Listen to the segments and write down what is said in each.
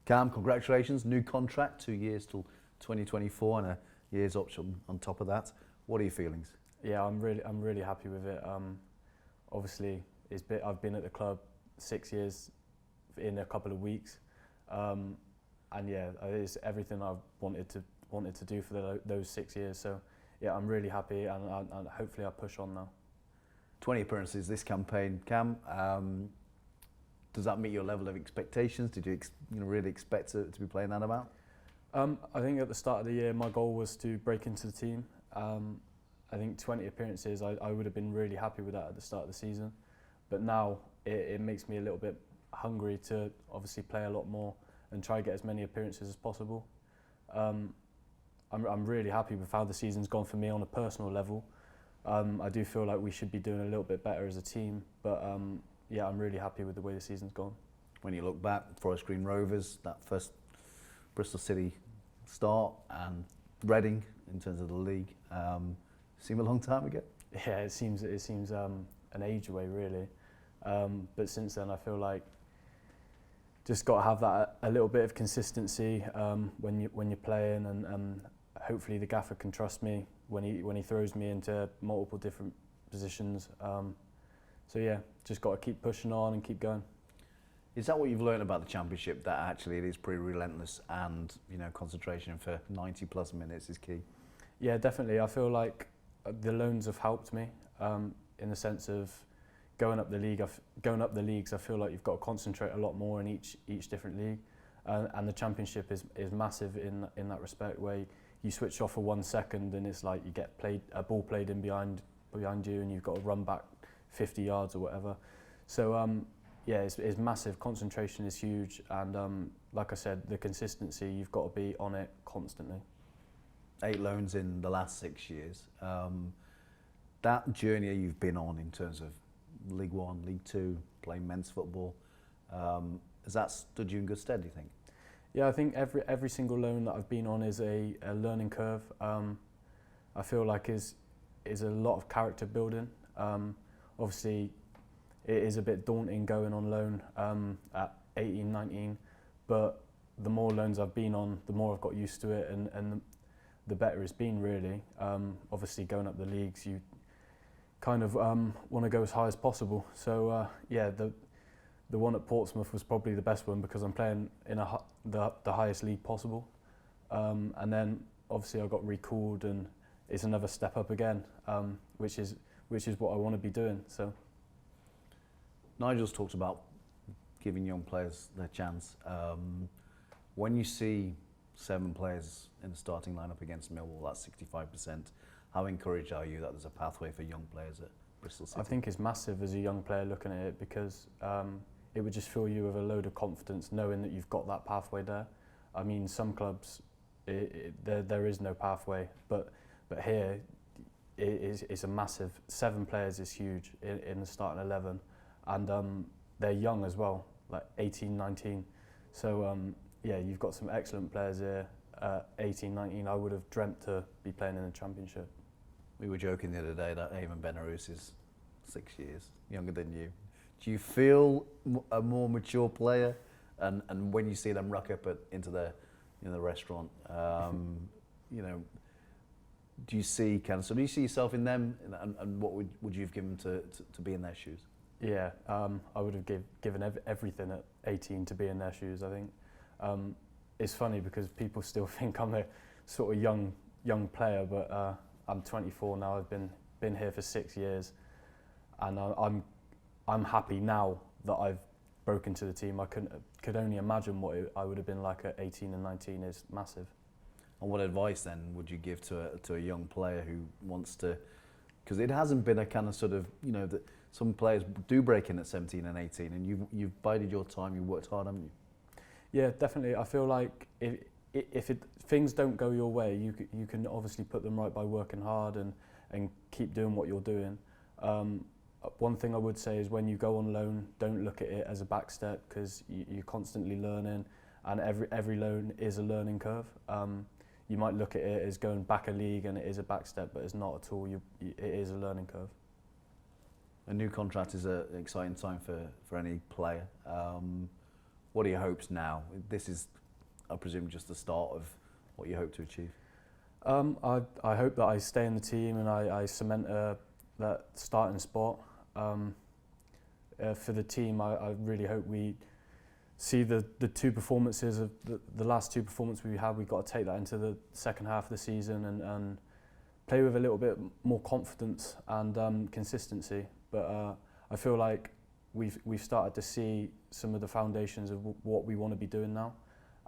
Cam, congratulations, new contract, 2 years till 2024 and a year's option on top of that. What are your feelings? Yeah, I'm really happy with it. Obviously, I've been at the club 6 years in a couple of weeks, and yeah, it's everything I've wanted to do for those 6 years. So yeah, I'm really happy, and hopefully I push on now. 20 appearances this campaign, Cam. Does that meet your level of expectations? Did you really expect to be playing that amount? I think at the start of the year, my goal was to break into the team. I think 20 appearances, I would have been really happy with that at the start of the season. But now it makes me a little bit hungry to obviously play a lot more and try to get as many appearances as possible. I'm really happy with how the season's gone for me on a personal level. I do feel like we should be doing a little bit better as a team, but yeah, I'm really happy with the way the season's gone. When you look back, Forest Green Rovers, that first Bristol City start, and Reading in terms of the league, seem a long time ago? Yeah, it seems an age away really. But since then, I feel like just got to have that a little bit of consistency when you're playing, and hopefully the gaffer can trust me when he throws me into multiple different positions. So yeah, just got to keep pushing on and keep going. Is that what you've learned about the Championship, that actually it is pretty relentless and concentration for 90 plus minutes is key? Yeah, definitely. I feel like the loans have helped me in the sense of going up the leagues. I feel like you've got to concentrate a lot more in each different league, and the Championship is massive in that respect, where you switch off for 1 second and it's like you get a ball played in behind you and you've got to run back 50 yards or whatever. So yeah, it's massive. Concentration is huge, and like I said, the consistency, you've got to be on it constantly. 8 loans in the last 6 years. That journey you've been on in terms of League One, League Two, playing men's football, has that stood you in good stead, do you think? Yeah, I think every single loan that I've been on is a learning curve. I feel like is a lot of character building. Obviously, it is a bit daunting going on loan at 18, 19, but the more loans I've been on, the more I've got used to it, and the better it's been really. Obviously, going up the leagues, you kind of want to go as high as possible. So yeah, the one at Portsmouth was probably the best one because I'm playing in the highest league possible. And then obviously I got recalled, and it's another step up again, which is what I want to be doing. So Nigel's talked about giving young players their chance. When you see 7 players in the starting lineup against Millwall, that's 65%. How encouraged are you that there's a pathway for young players at Bristol City? I think it's massive as a young player looking at it, because it would just fill you with a load of confidence knowing that you've got that pathway there. I mean, some clubs, there is no pathway, but here it's a massive. 7 players is huge in the starting 11, and they're young as well, like 18, 19. So yeah, you've got some excellent players here. 18, 19, I would have dreamt to be playing in the Championship. We were joking the other day that Eamon Benarous is 6 years younger than you. Do you feel a more mature player? And when you see them rock up into the restaurant, do you see do you see yourself in them? And what would you have given to be in their shoes? Yeah, I would have given everything at 18 to be in their shoes, I think. It's funny because people still think I'm a sort of young player, but I'm 24 now. I've been here for 6 years, and I'm happy now that I've broken to the team. I could only imagine what I would have been like at 18 and 19. Is massive. And what advice then would you give to a young player who wants to? Because it hasn't been a kind of sort of that some players do break in at 17 and 18, and you've bided your time. You worked hard, haven't you? Yeah, definitely. I feel like if things don't go your way, you can obviously put them right by working hard and keep doing what you're doing. One thing I would say is when you go on loan, don't look at it as a back step, because you're constantly learning, and every loan is a learning curve. You might look at it as going back a league and it is a back step, but it's not at all. It is a learning curve. A new contract is an exciting time for any player. what are your hopes now? This is, I presume, just the start of what you hope to achieve. I hope that I stay in the team and I cement that starting spot. For the team, I really hope we see the two performances of the last two performances we had. We've got to take that into the second half of the season and play with a little bit more confidence and consistency. But I feel like we've started to see some of the foundations of what we want to be doing now.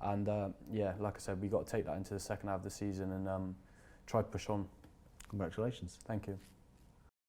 And yeah, like I said, we've got to take that into the second half of the season and try to push on. Congratulations. Thank you.